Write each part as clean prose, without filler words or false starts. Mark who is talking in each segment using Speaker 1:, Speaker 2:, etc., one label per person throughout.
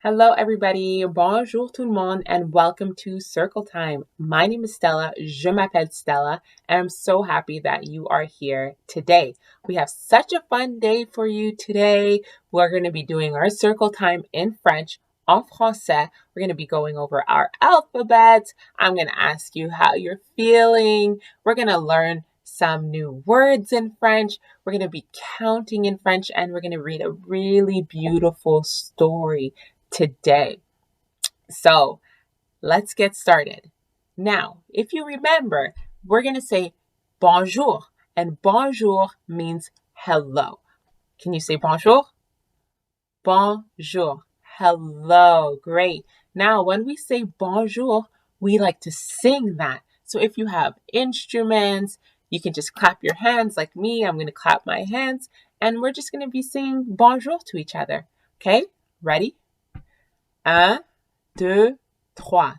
Speaker 1: Hello, everybody. Bonjour tout le monde, and welcome to Circle Time. My name is Stella. Je m'appelle Stella, and I'm so happy that you are here today. We have such a fun day for you today. We're going to be doing our Circle Time in French, en français. We're going to be going over our alphabets. I'm going to ask you how you're feeling. We're going to learn some new words in French. We're going to be counting in French, and we're going to read a really beautiful story today. So let's get started. Now, if you remember, we're going to say bonjour, and bonjour means hello. Can you say bonjour? Bonjour. Hello. Great. Now, when we say bonjour, we like to sing that. So if you have instruments, you can just clap your hands like me. I'm going to clap my hands, and we're just going to be saying bonjour to each other. Okay? Ready? 1, 2, 3.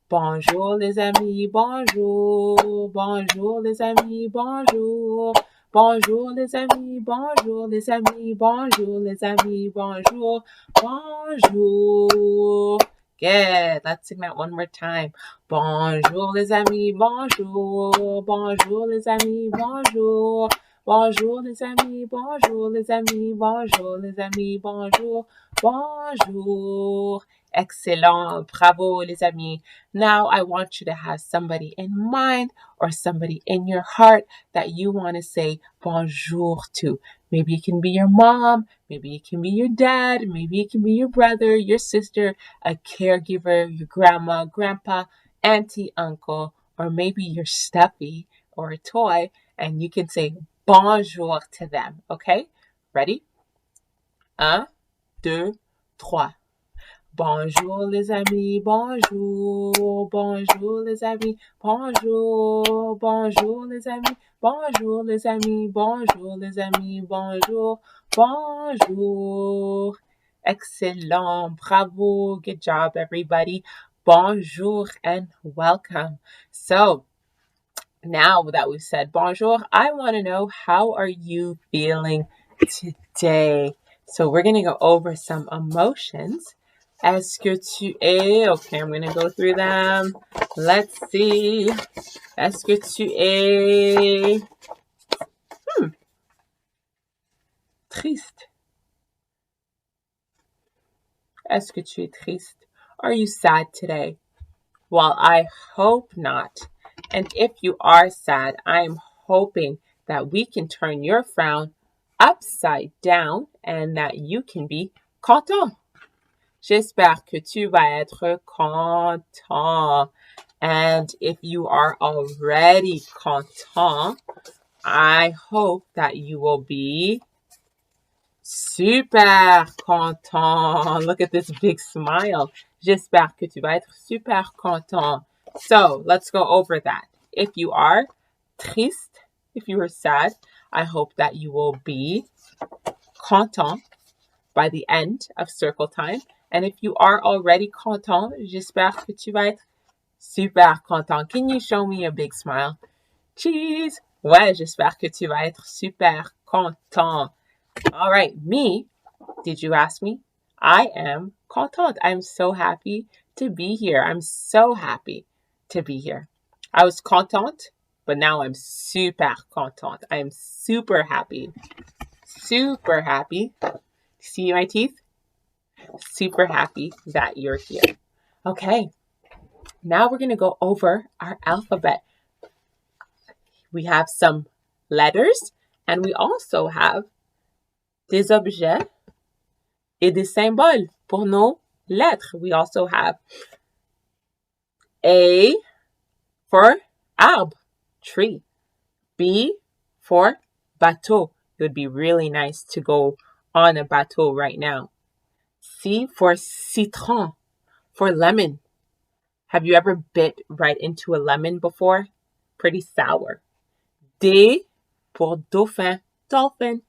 Speaker 1: Bonjour les amis, bonjour. Bonjour les amis, bonjour. Bonjour les amis, bonjour les amis, bonjour les amis, bonjour, bonjour. Good. Let's sing that one more time. Bonjour les amis, bonjour. Bonjour les amis, bonjour. Bonjour les amis, bonjour les amis, bonjour les amis, bonjour, bonjour. Excellent. Bravo les amis. Now I want you to have somebody in mind or somebody in your heart that you want to say bonjour to. Maybe it can be your mom, maybe it can be your dad, maybe it can be your brother, your sister, a caregiver, your grandma, grandpa, auntie, uncle, or maybe your stuffy or a toy, and you can say bonjour to them, okay? Ready? 1, 2, 3. Bonjour les amis, bonjour, bonjour les amis, bonjour, bonjour les amis, bonjour les amis, bonjour les amis, bonjour, bonjour. Excellent, bravo, good job everybody. Bonjour and welcome. So, now that we've said bonjour, I want to know, how are you feeling today? So we're going to go over some emotions. Est-ce que tu es? Okay, I'm going to go through them. Let's see. Est-ce que tu es triste? Est-ce que tu es triste? Are you sad today? Well, I hope not. And if you are sad, I'm hoping that we can turn your frown upside down and that you can be content. J'espère que tu vas être content. And if you are already content, I hope that you will be super content. Look at this big smile. J'espère que tu vas être super content. So let's go over that. If you are triste, if you are sad, I hope that you will be content by the end of circle time. And if you are already content, j'espère que tu vas être super content. Can you show me a big smile? Cheese! Ouais, j'espère que tu vas être super content. All right, me, did you ask me? I am content. I'm so happy to be here. I'm so happy to be here. I was content, but now I'm super content. I am super happy. Super happy. See my teeth? Super happy that you're here. Okay, now we're going to go over our alphabet. We have some letters, and we also have des objets et des symboles pour nos lettres. We also have A for arbre, tree. B for bateau. It would be really nice to go on a bateau right now. C for citron, for lemon. Have you ever bit right into a lemon before? Pretty sour. D pour dauphin, dolphin.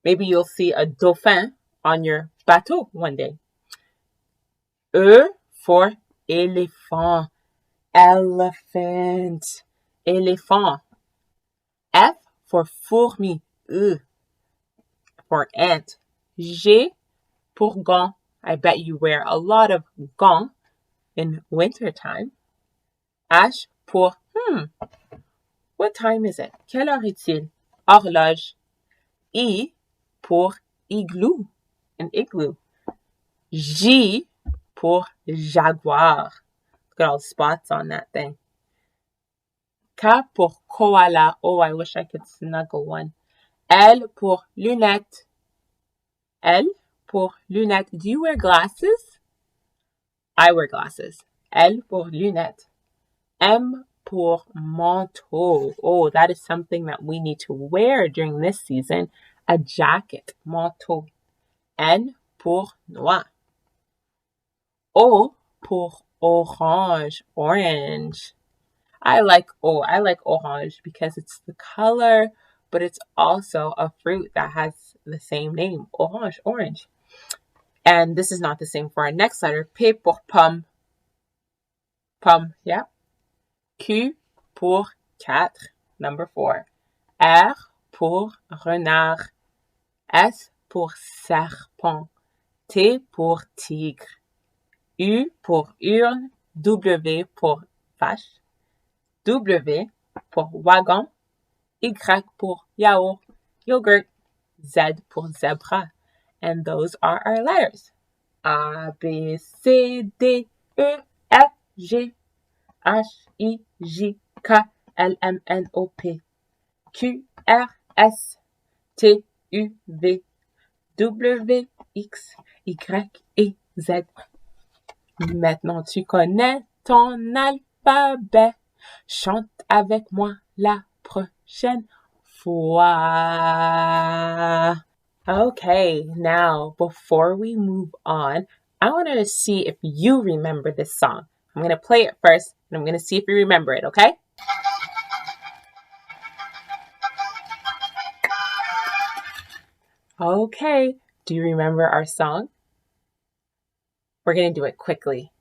Speaker 1: Maybe you'll see a dauphin on your bateau one day. E for éléphant, elephant, éléphant. F for fourmi, for ant. G pour gant, I bet you wear a lot of gants in wintertime. H pour what time is it? Quelle heure est-il? Horloge. I pour igloo, an igloo. J pour jaguar. Look at all the spots on that thing. K pour koala. Oh, I wish I could snuggle one. L pour lunette. L pour lunette. Do you wear glasses? I wear glasses. L pour lunette. M pour manteau. Oh, that is something that we need to wear during this season. A jacket, manteau. N pour noir. O pour orange, orange. I like orange because it's the color, but it's also a fruit that has the same name, orange. And this is not the same for our next letter. P pour pomme. Pomme, yeah. Q pour 4, number 4. R pour renard. S pour serpent. T pour tigre. U pour urne. W pour vache. W pour wagon. Y pour yaourt, yogurt. Z pour zebra. And those are our letters. A, B, C, D, E, F, G, H, I, J, K, L, M, N, O, P, Q, R, S, T, U, V, W, X, Y et Z. Maintenant, tu connais ton alphabet. Chante avec moi la prochaine fois. Okay, now, before we move on, I want to see if you remember this song. I'm going to play it first, and I'm going to see if you remember it, okay? Okay, do you remember our song? We're going to do it quickly.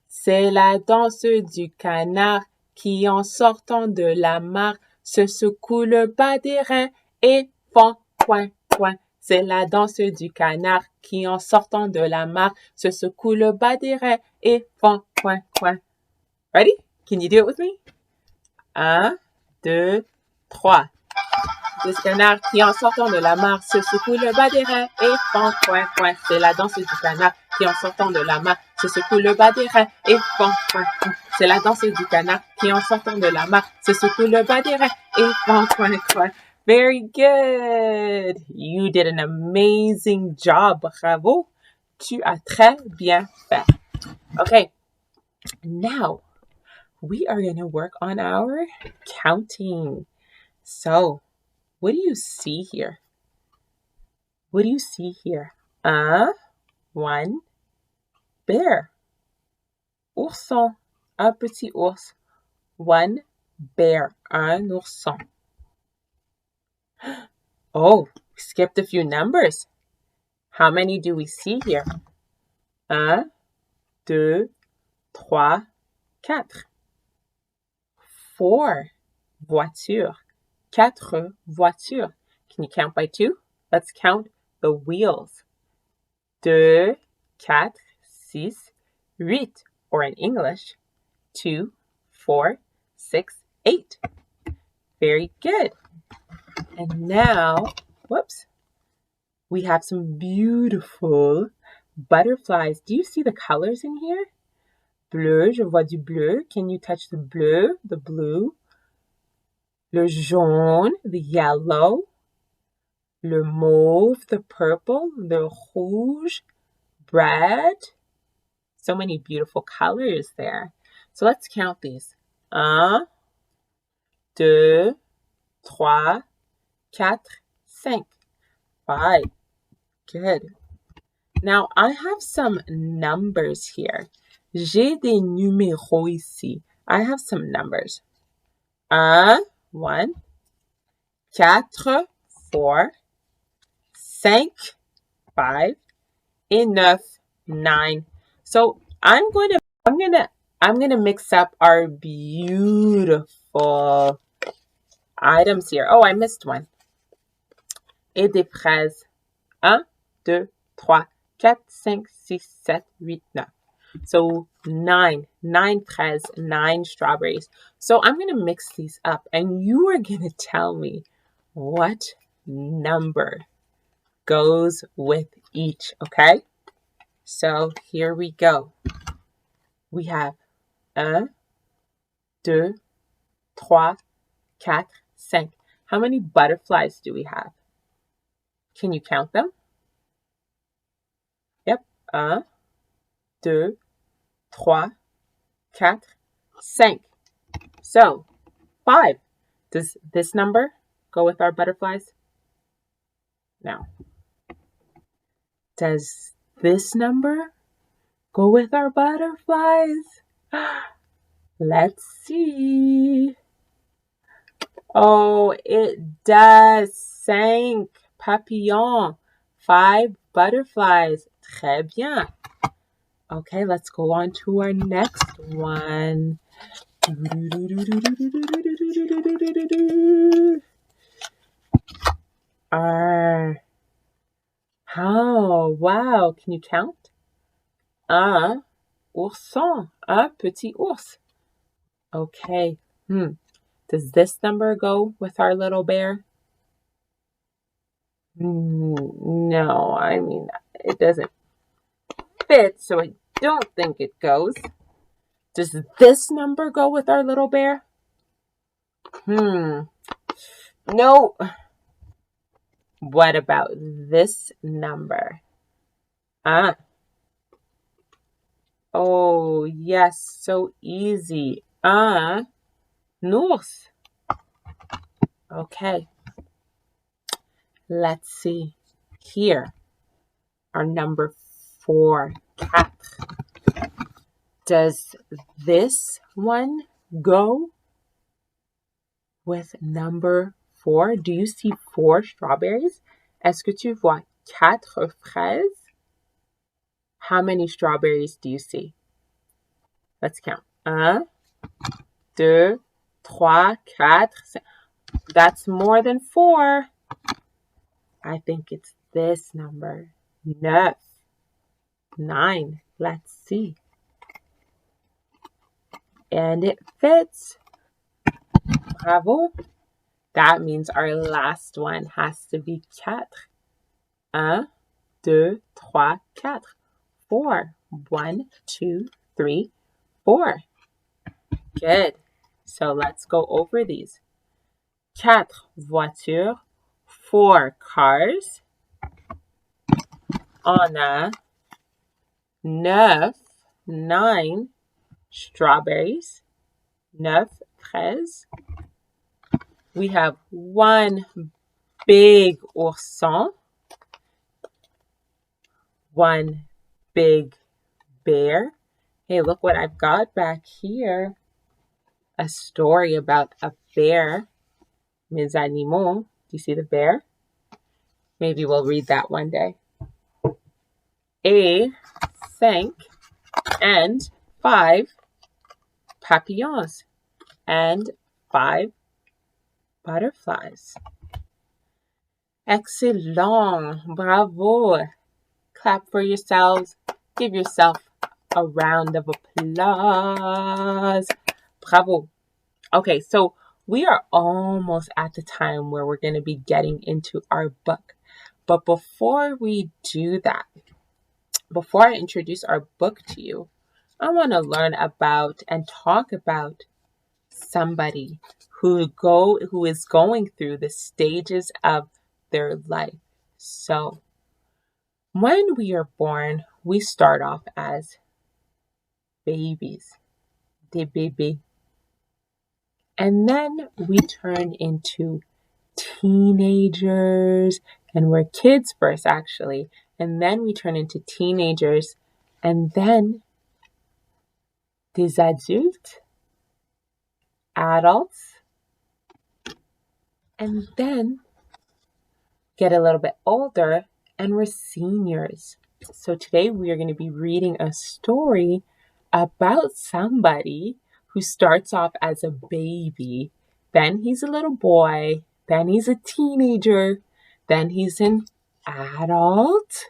Speaker 1: C'est la danse du canard qui, en sortant de la mare, se secoue le bas des reins et font coin, coin. C'est la danse du canard qui, en sortant de la mare, se secoue le bas des reins et font coin, coin. Ready? Can you do it with me? 1, 2, 3. Le canard qui, en sortant de la mare, se secoue le bas des reins et font coin, coin. C'est la danse du canard qui, en sortant de la mare, se secoue le bas des reins et font coin, coin. C'est la danse du canard qui, en sortant de la mare, se secoue le bas des reins et font coin, coin. Very good. You did an amazing job. Bravo. Tu as très bien fait. Okay. Now, we are going to work on our counting. So, what do you see here? What do you see here? One bear. Ourson. Un petit ours. One bear. Un ourson. Oh, we skipped a few numbers. How many do we see here? 1, 2, 3, 4. 4 voitures. 4 voitures. Can you count by 2? Let's count the wheels. 2, 4, 6, 8. Or in English, 2, 4, 6, 8. Very good. And now, we have some beautiful butterflies. Do you see the colors in here? Bleu, je vois du bleu. Can you touch the bleu, the blue? Le jaune, the yellow. Le mauve, the purple. Le rouge, red. So many beautiful colors there. So let's count these. 1, 2, 3, 4, 5. 5. Good. Now, I have some numbers here. J'ai des numéros ici. I have some numbers. 1, 4, 4, 5, 5, et 9, 9. So I'm gonna mix up our beautiful items here. Oh, I missed one. Et des fraises. 1, 2, 3, 4, 5, 6, 7, 8, 9. So 9, 9 strawberries. So I'm going to mix these up and you are going to tell me what number goes with each, okay? So here we go. We have 1, 2, 3, 4, 5. How many butterflies do we have? Can you count them? Yep. 1, 2, 3, 4, 5. So 5. Does this number go with our butterflies? No. Does this number go with our butterflies? Let's see. Oh, it does. 5 papillons. 5 butterflies. Très bien. Okay, let's go on to our next one. Oh, wow. Can you count? Un ourson. Un petit ours. Okay. Does this number go with our little bear? No, I mean, it doesn't fit, so I don't think it goes. Does this number go with our little bear? No. What about this number? Oh, yes, so easy. Ours. Okay. Let's see. Here, our number 4, 4. Does this one go with number 4? Do you see 4 strawberries? Est-ce que tu vois 4 fraises? How many strawberries do you see? Let's count. 1, 2, 3, 4, 5. That's more than 4. I think it's this number. 9. 9. Let's see. And it fits. Bravo. That means our last one has to be 4. 1, 2, 3, 4. 4. 1, 2, 3, 4. Good. So let's go over these. 4 voitures. 4 cars. On a 9 strawberries. 9 fraises. We have 1 big ourson. 1 big bear. Hey, look what I've got back here. A story about a bear. Mes animaux. Do you see the bear? Maybe we'll read that one day. Et 5 and 5 papillons and 5 butterflies. Excellent. Bravo. Clap for yourselves. Give yourself a round of applause. Bravo. Okay, so we are almost at the time where we're going to be getting into our book. But before we do that, before I introduce our book to you, I want to learn about and talk about somebody who is going through the stages of their life. So, when we are born, we start off as babies, des bébés. And then we turn into teenagers, and we're kids first, actually. And then we turn into teenagers, and then des adultes, adults, and then get a little bit older, and we're seniors. So today we are going to be reading a story about somebody who starts off as a baby, then he's a little boy, then he's a teenager, then he's an adult,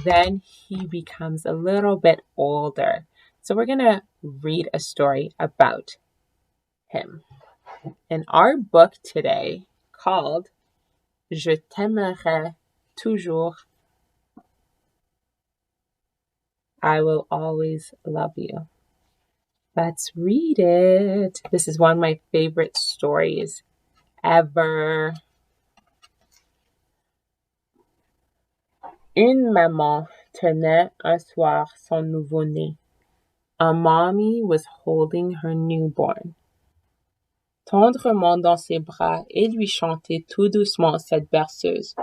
Speaker 1: then he becomes a little bit older. So we're going to read a story about him. In our book today called Je t'aimerai toujours, I will always love you. Let's read it. This is one of my favorite stories ever. Une maman tenait un soir son nouveau-né. A mommy was holding her newborn. Tendrement dans ses bras et lui chantait tout doucement cette berceuse.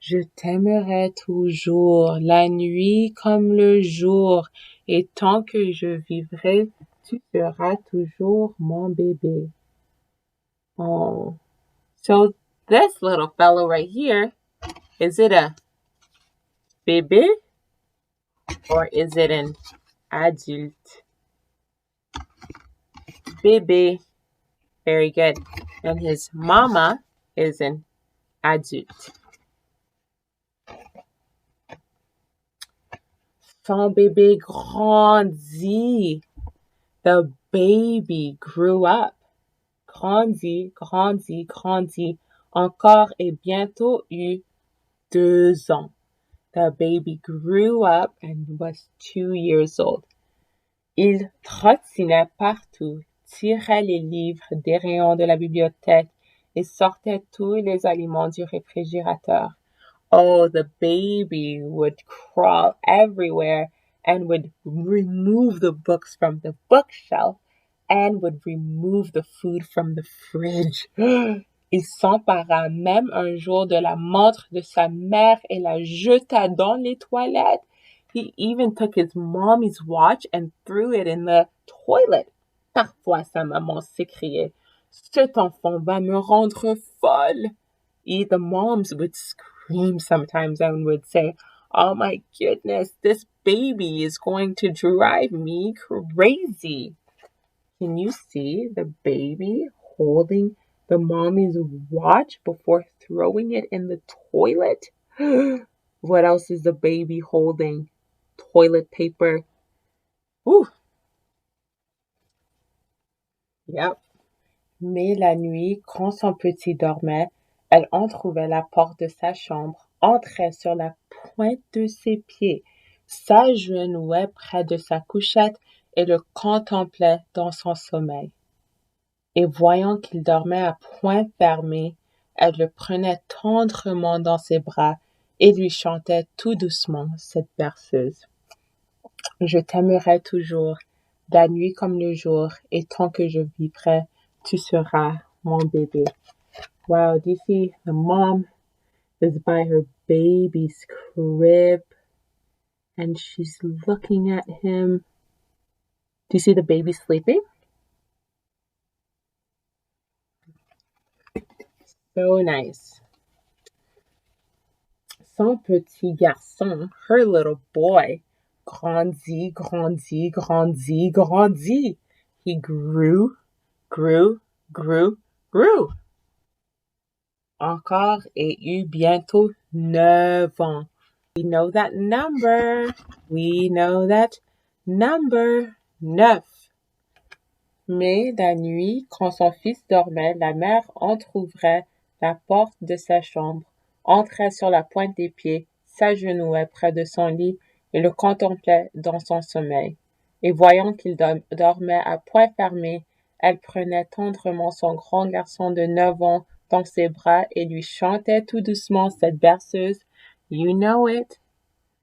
Speaker 1: Je t'aimerai toujours, la nuit comme le jour, et tant que je vivrai, tu seras toujours mon bébé. Oh. So this little fellow right here, is it a bébé or is it an adulte? Bébé. Very good. And his mama is an adulte. Son bébé grandit. The baby grew up. Grandit, grandit, grandit. Encore et bientôt eut 2 ans. The baby grew up and was 2 years old. Il trottinait partout, tirait les livres des rayons de la bibliothèque et sortait tous les aliments du réfrigérateur. Oh, the baby would crawl everywhere and would remove the books from the bookshelf and would remove the food from the fridge. Il s'empara même un jour de la montre de sa mère et la jeta dans les toilettes. He even took his mommy's watch and threw it in the toilet. Parfois, sa maman s'écriait, cet enfant va me rendre folle. The moms would scream sometimes and would say, oh my goodness, this baby is going to drive me crazy. Can you see the baby holding the mommy's watch before throwing it in the toilet? What else is the baby holding? Toilet paper. Ooh. Yep. Mais la nuit, quand son petit dormait, elle entrouvait la porte de sa chambre, entrait sur la pointe de ses pieds, s'agenouillait près de sa couchette et le contemplait dans son sommeil. Et voyant qu'il dormait à poing fermé, elle le prenait tendrement dans ses bras et lui chantait tout doucement cette berceuse. Je t'aimerai toujours, la nuit comme le jour, et tant que je vivrai, tu seras mon bébé. Wow, do you see the mom is by her baby's crib and she's looking at him. Do you see the baby sleeping? So nice. Son petit garçon, her little boy, grandit, grandit, grandit, grandit. He grew, grew, grew, grew. Encore et eut bientôt 9 ans. We know that number. We know that number. 9. Mais la nuit, quand son fils dormait, la mère entr'ouvrait la porte de sa chambre, entrait sur la pointe des pieds, s'agenouillait près de son lit et le contemplait dans son sommeil. Et voyant qu'il dormait à poing fermé, elle prenait tendrement son grand garçon de 9 ans dans ses bras et lui chantait tout doucement cette berceuse. You know it.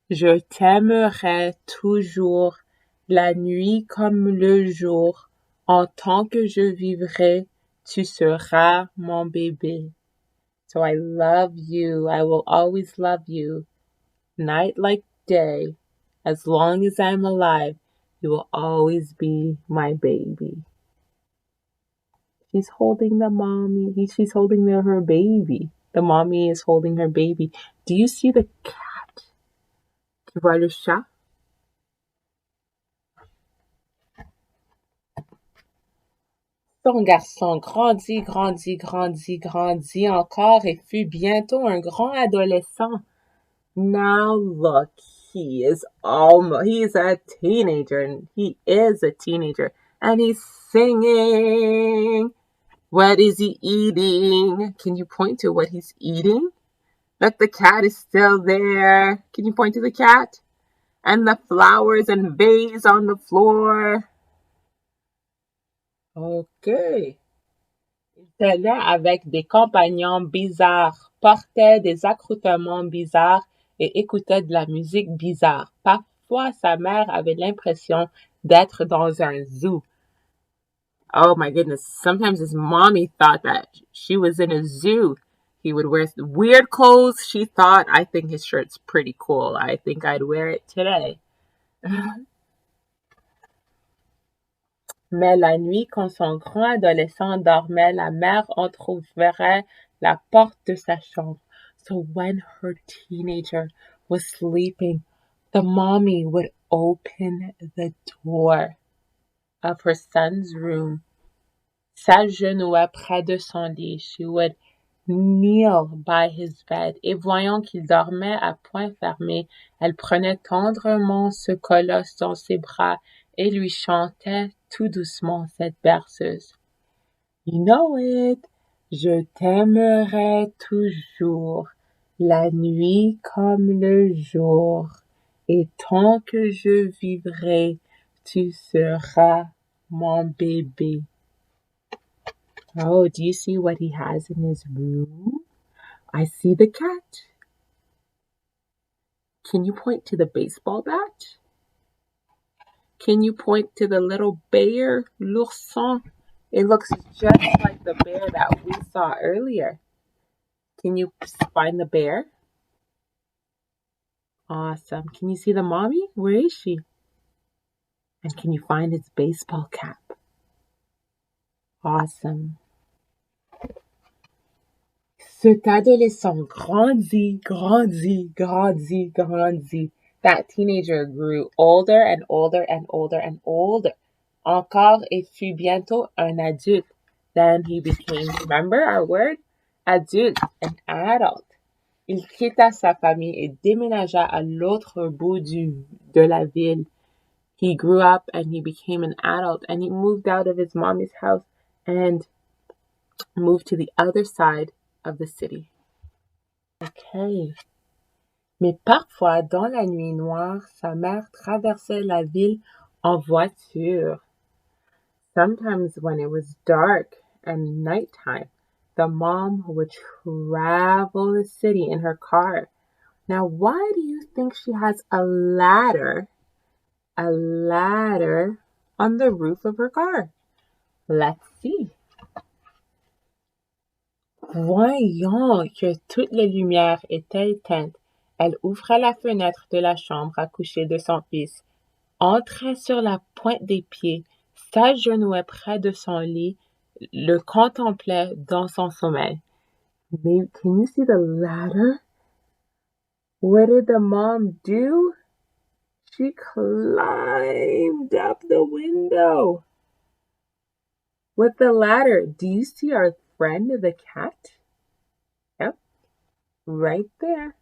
Speaker 1: Je t'aimerai toujours, la nuit comme le jour. En tant que je vivrai, tu seras mon bébé. So I love you. I will always love you. Night like day. As long as I'm alive, you will always be my baby. She's holding the mommy. She's holding her baby. The mommy is holding her baby. Do you see the cat? Tu vois le chat? Son garçon grandit, grandit, grandit, grandit encore et fut bientôt un grand adolescent. Now look, he's a teenager, and he is a teenager, and he's singing. What is he eating? Can you point to what he's eating? Look, the cat is still there. Can you point to the cat? And the flowers and vase on the floor. Okay. Il était là avec des compagnons bizarres, portait des accoutrements bizarres et écoutait de la musique bizarre. Parfois, sa mère avait l'impression d'être dans un zoo. Oh my goodness. Sometimes his mommy thought that she was in a zoo. He would wear weird clothes. She thought, I think his shirt's pretty cool. I think I'd wear it today. Mais la nuit, quand son grand adolescent dormait, la mère entrouvrait la porte de sa chambre. So when her teenager was sleeping, the mommy would open the door of her son's room, s'agenouillait près de son lit. She would kneel by his bed, et voyant qu'il dormait à poings fermés, elle prenait tendrement ce colosse dans ses bras et lui chantait tout doucement cette berceuse. You know it, je t'aimerai toujours, la nuit comme le jour, et tant que je vivrai, tu seras mon bébé. Oh, do you see what he has in his room? I see the cat. Can you point to the baseball bat? Can you point to the little bear, l'ourson? It looks just like the bear that we saw earlier. Can you find the bear? Awesome. Can you see the mommy? Where is she? And can you find its baseball cap? Awesome. Cet adolescent grandit. That teenager grew older and older and older and older. Encore et fut bientôt un adulte. Then he became, remember our word? Adulte, an adult. Il quitta sa famille et déménagea à l'autre bout de la ville. He grew up and he became an adult and he moved out of his mommy's house and moved to the other side of the city. Okay. Mais parfois, dans la nuit noire, sa mère traversait la ville en voiture. Sometimes when it was dark and nighttime, the mom would travel the city in her car. Now, why do you think she has a ladder on the roof of her car? Let's see. Voyant que toutes les lumières étaient éteintes, elle ouvrait la fenêtre de la chambre à coucher de son fils, entrait sur la pointe des pieds, s'agenouillait près de son lit, le contemplait dans son sommeil. Maybe, can you see the ladder? What did the mom do? She climbed up the window with the ladder. Do you see our friend the cat? Yep, right there.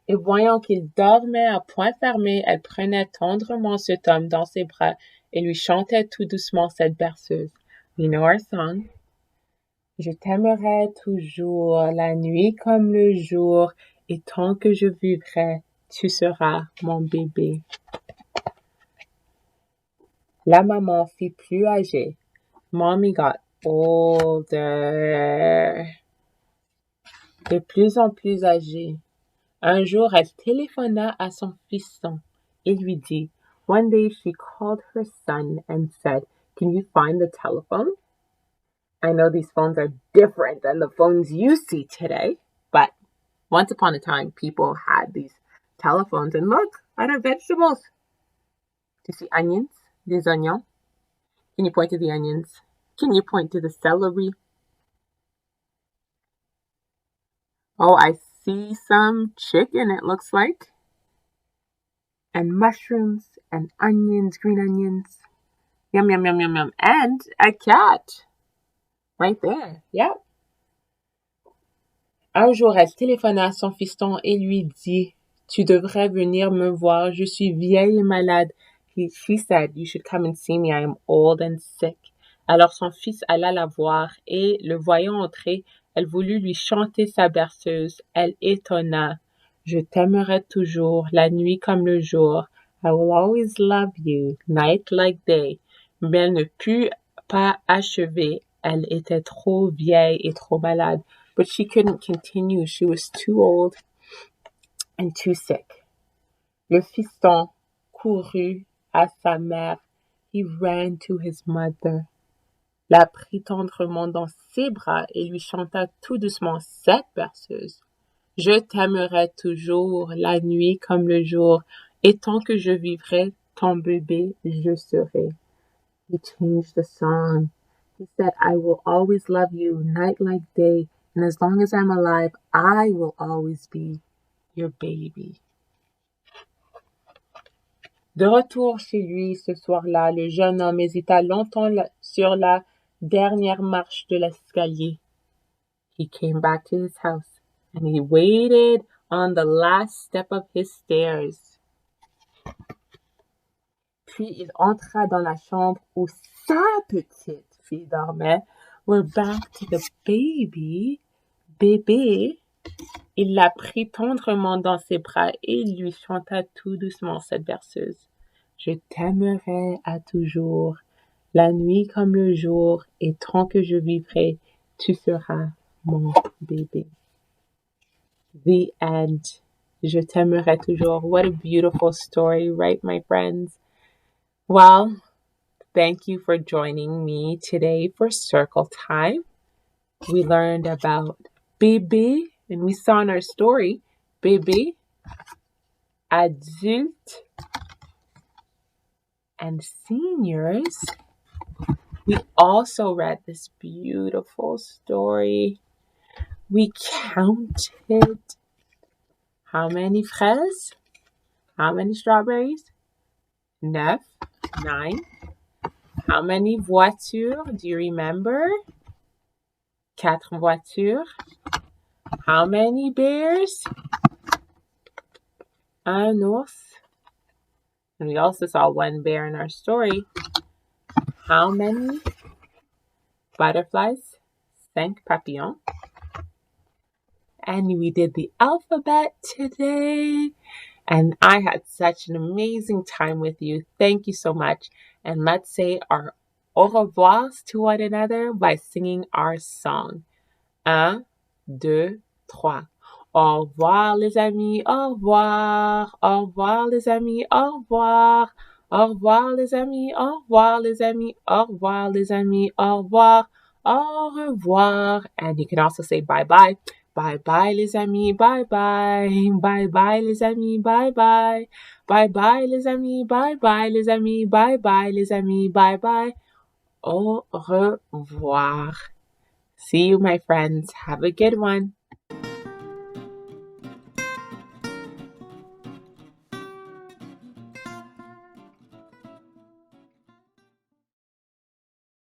Speaker 1: Et voyant qu'il dormait à poings fermés, elle prenait tendrement cet homme dans ses bras et lui chantait tout doucement cette berceuse. You know our song. Je t'aimerai toujours, la nuit comme le jour, et tant que je vivrai, tu seras mon bébé. La maman fut plus âgée. Mommy got older. De plus en plus âgée. Un jour, elle téléphona à son fiston et lui dit, one day she called her son and said, can you find the telephone? I know these phones are different than the phones you see today, but once upon a time, people had these telephones. And look, at our vegetables. Do you see onions? Des oignons? Can you point to the onions? Can you point to the celery? Oh, I see some chicken, it looks like. And mushrooms and onions, green onions. Yum, yum, yum, yum, yum. And a cat. Right there. Yep. Un jour, elle téléphona à son fiston et lui dit, Tu devrais venir me voir, je suis vieille et malade. She said, you should come and see me, I am old and sick. Alors son fils alla la voir et, le voyant entrer, elle voulut lui chanter sa berceuse. Elle étonna. Je t'aimerai toujours, la nuit comme le jour. I will always love you, night like day. Mais elle ne put pas achever. Elle était trop vieille et trop malade. But she couldn't continue. She was too old and too sick. Le fiston courut à sa mère. He ran to his mother. La prit tendrement dans ses bras et lui chanta tout doucement cette berceuse. Je t'aimerai toujours, la nuit comme le jour, et tant que je vivrai, ton bébé je serai. He changed the song. He said, I will always love you, night like day, and as long as I'm alive, I will always be your baby. De retour chez lui ce soir-là, le jeune homme hésita longtemps sur la dernière marche de l'escalier. He came back to his house and he waited on the last step of his stairs. Puis il entra dans la chambre où sa petite fille dormait. We're back to the baby. Bébé. Il la prit tendrement dans ses bras et il lui chanta tout doucement cette berceuse. Je t'aimerai à toujours, la nuit comme le jour, et tant que je vivrai, tu seras mon bébé. The end. Je t'aimerai toujours. What a beautiful story, right, my friends? Well, thank you for joining me today for Circle Time. We learned about bébé, and we saw in our story, bébé, adulte, and seniors. We also read this beautiful story. We counted how many fraises? How many strawberries? 9. How many voitures? Do you remember? 4 voitures. How many bears? Un ours. And we also saw 1 bear in our story. How many butterflies? 5 papillons. And we did the alphabet today. And I had such an amazing time with you. Thank you so much. And let's say our au revoirs to one another by singing our song. 1, 2, 3. Au revoir les amis, au revoir. Au revoir les amis, au revoir. Au revoir les amis, au revoir les amis, au revoir les amis, au revoir. Au revoir. And you can also say bye-bye. Bye-bye les amis, bye-bye. Bye-bye les amis, bye-bye. Bye-bye les amis, bye-bye les amis, bye-bye les amis, bye-bye. Au revoir. See you, my friends. Have a good one.